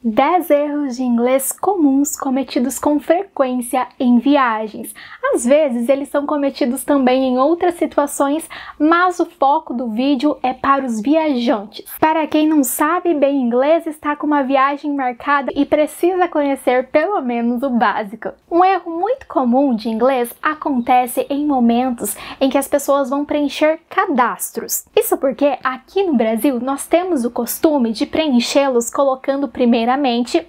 10 erros de inglês comuns cometidos com frequência em viagens. Às vezes, eles são cometidos também em outras situações, mas o foco do vídeo é para os viajantes. Para quem não sabe bem inglês, está com uma viagem marcada e precisa conhecer pelo menos o básico. Um erro muito comum de inglês acontece em momentos em que as pessoas vão preencher cadastros. Isso porque aqui no Brasil nós temos o costume de preenchê-los colocando primeiramente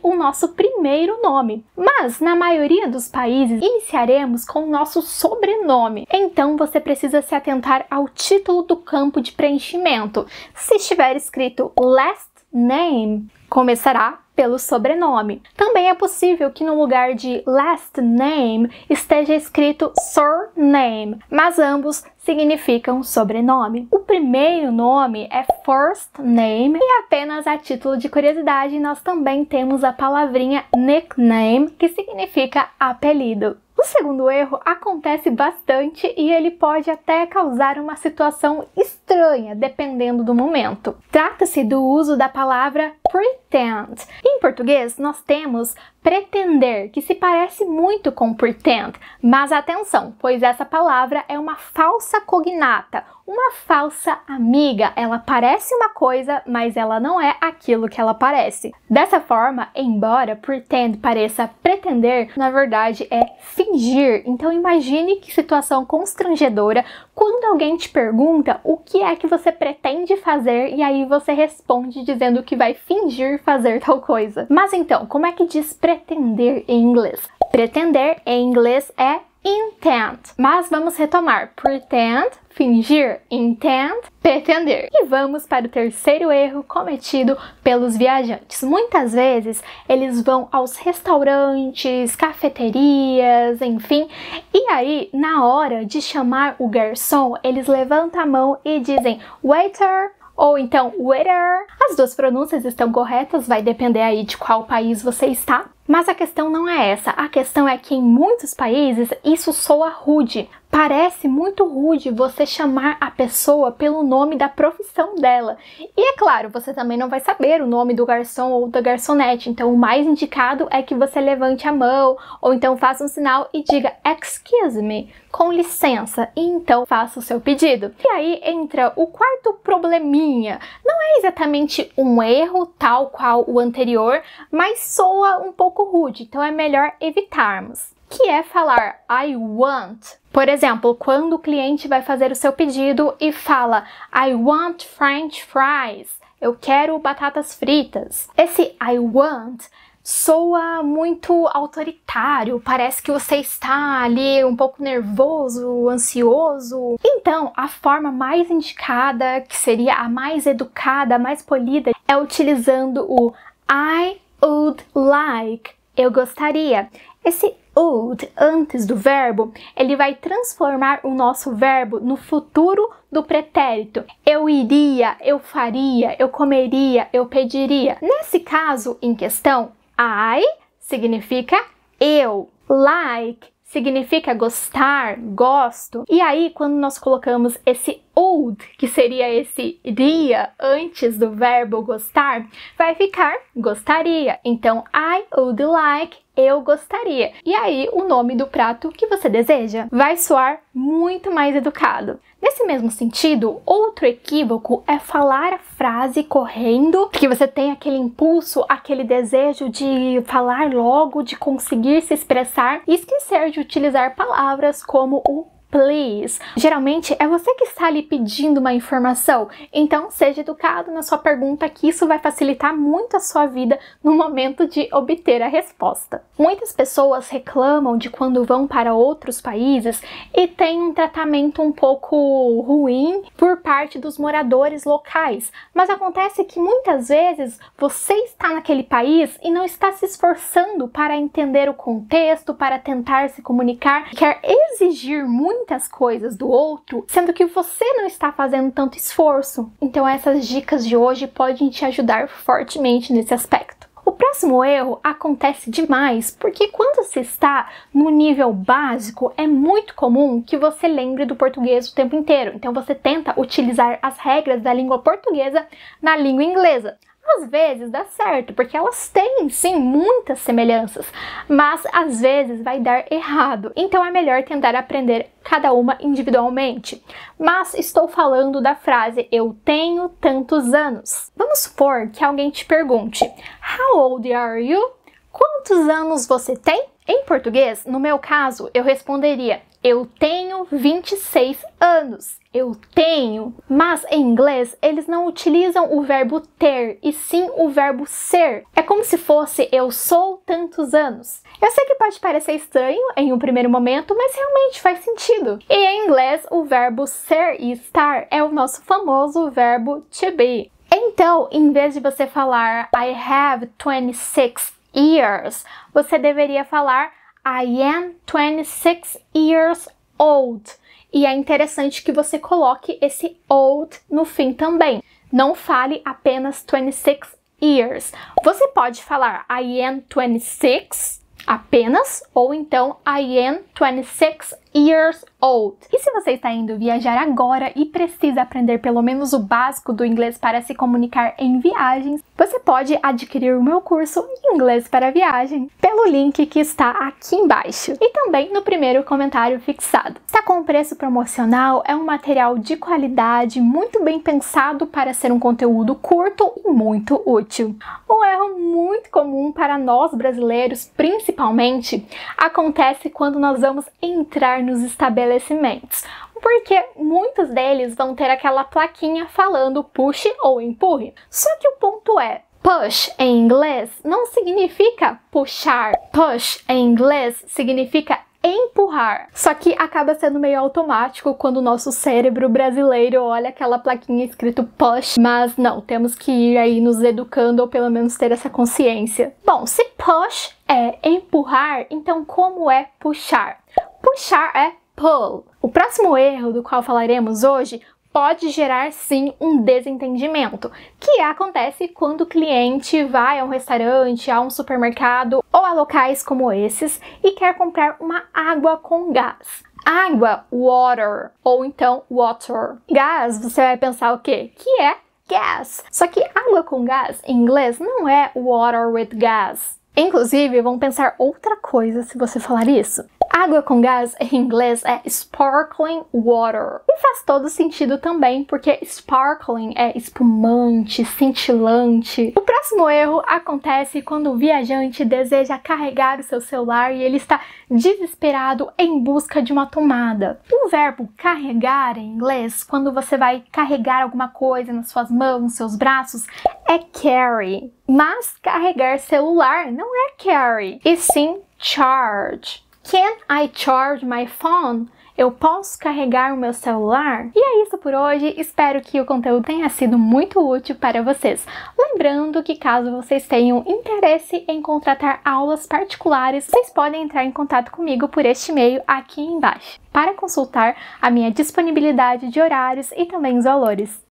o nosso primeiro nome. Mas na maioria dos países iniciaremos com o nosso sobrenome. Então você precisa se atentar ao título do campo de preenchimento. Se estiver escrito last name, começará pelo sobrenome. Também é possível que no lugar de last name esteja escrito surname, mas ambos significam sobrenome. O primeiro nome é first name e apenas a título de curiosidade nós também temos a palavrinha nickname, que significa apelido. O segundo erro acontece bastante e ele pode até causar uma situação estranha, dependendo do momento. Trata-se do uso da palavra pretend. Em português, nós temos pretender, que se parece muito com pretend, mas atenção, pois essa palavra é uma falsa cognata, uma falsa amiga. Ela parece uma coisa, mas ela não é aquilo que ela parece. Dessa forma, embora pretend pareça pretender, na verdade é fingir. Então imagine que situação constrangedora quando alguém te pergunta o que é que você pretende fazer e aí você responde dizendo que vai fingir fazer tal coisa. Mas então, como é que diz pretender em inglês? Pretender em inglês é intend. Mas vamos retomar. Pretend, fingir, intend, pretender. E vamos para o terceiro erro cometido pelos viajantes. Muitas vezes eles vão aos restaurantes, cafeterias, enfim, e aí na hora de chamar o garçom, eles levantam a mão e dizem waiter, ou então waiter. As duas pronúncias estão corretas, vai depender aí de qual país você está. Mas a questão não é essa, a questão é que em muitos países isso soa rude. Parece muito rude você chamar a pessoa pelo nome da profissão dela. E é claro, você também não vai saber o nome do garçom ou da garçonete, então o mais indicado é que você levante a mão, ou então faça um sinal e diga excuse me, com licença, e então faça o seu pedido. E aí entra o quarto probleminha. Não é exatamente um erro tal qual o anterior, mas soa um pouco rude, então é melhor evitarmos. Que é falar I want. Por exemplo, quando o cliente vai fazer o seu pedido e fala I want French fries, eu quero batatas fritas. Esse I want soa muito autoritário, parece que você está ali um pouco nervoso, ansioso. Então, a forma mais indicada, que seria a mais educada, a mais polida, é utilizando o I would like, eu gostaria. Esse would antes do verbo, ele vai transformar o nosso verbo no futuro do pretérito. Eu iria, eu faria, eu comeria, eu pediria. Nesse caso em questão, I significa eu, like significa gostar, gosto. E aí, quando nós colocamos esse would, que seria esse iria antes do verbo gostar, vai ficar gostaria. Então, I would like, eu gostaria. E aí, o nome do prato que você deseja vai soar muito mais educado. Nesse mesmo sentido, outro equívoco é falar a frase correndo, porque você tem aquele impulso, aquele desejo de falar logo, de conseguir se expressar e esquecer de utilizar palavras como o please. Geralmente é você que está ali pedindo uma informação, então seja educado na sua pergunta, que isso vai facilitar muito a sua vida no momento de obter a resposta. Muitas pessoas reclamam de quando vão para outros países e tem um tratamento um pouco ruim por parte dos moradores locais, mas acontece que muitas vezes você está naquele país e não está se esforçando para entender o contexto, para tentar se comunicar, quer exigir muitas coisas do outro, sendo que você não está fazendo tanto esforço. Então essas dicas de hoje podem te ajudar fortemente nesse aspecto. O próximo erro acontece demais porque quando se está no nível básico é muito comum que você lembre do português o tempo inteiro. Então você tenta utilizar as regras da língua portuguesa na língua inglesa. Às vezes dá certo, porque elas têm sim muitas semelhanças, mas às vezes vai dar errado. Então é melhor tentar aprender cada uma individualmente. Mas estou falando da frase eu tenho tantos anos. Vamos supor que alguém te pergunte: How old are you? Quantos anos você tem? Em português, no meu caso, eu responderia: eu tenho 26 anos. Eu tenho. Mas em inglês, eles não utilizam o verbo ter, e sim o verbo ser. É como se fosse eu sou tantos anos. Eu sei que pode parecer estranho em um primeiro momento, mas realmente faz sentido. E em inglês, o verbo ser e estar é o nosso famoso verbo to be. Então, em vez de você falar I have 26 years, você deveria falar I am 26 years old. E é interessante que você coloque esse old no fim também. Não fale apenas 26 years. Você pode falar I am 26 apenas, ou então I am 26 years old. E se você está indo viajar agora e precisa aprender pelo menos o básico do inglês para se comunicar em viagens, você pode adquirir o meu curso Inglês para Viagem pelo link que está aqui embaixo e também no primeiro comentário fixado. Está com preço promocional, é um material de qualidade, muito bem pensado para ser um conteúdo curto e muito útil. Um erro muito comum para nós brasileiros, principalmente, acontece quando nós vamos entrar nos estabelecimentos, porque muitos deles vão ter aquela plaquinha falando puxe ou empurre. Só que o ponto é, push em inglês não significa puxar. Push em inglês significa empurrar. Só que acaba sendo meio automático quando o nosso cérebro brasileiro olha aquela plaquinha escrito push, mas não, temos que ir aí nos educando ou pelo menos ter essa consciência. Bom, se push é empurrar, então como é puxar? Puxar é pull. O próximo erro do qual falaremos hoje pode gerar sim um desentendimento, que acontece quando o cliente vai a um restaurante, a um supermercado ou a locais como esses e quer comprar uma água com gás. Água, water, ou então water. Gás, você vai pensar o quê? Que é gas. Só que água com gás em inglês não é water with gas. Inclusive, vão pensar outra coisa se você falar isso. Água com gás em inglês é sparkling water. E faz todo sentido também, porque sparkling é espumante, cintilante. O próximo erro acontece quando o viajante deseja carregar o seu celular e ele está desesperado em busca de uma tomada. O verbo carregar em inglês, quando você vai carregar alguma coisa nas suas mãos, nos seus braços, é carry. Mas carregar celular não é carry, e sim charge. Can I charge my phone? Eu posso carregar o meu celular? E é isso por hoje, espero que o conteúdo tenha sido muito útil para vocês. Lembrando que caso vocês tenham interesse em contratar aulas particulares, vocês podem entrar em contato comigo por este e-mail aqui embaixo, para consultar a minha disponibilidade de horários e também os valores.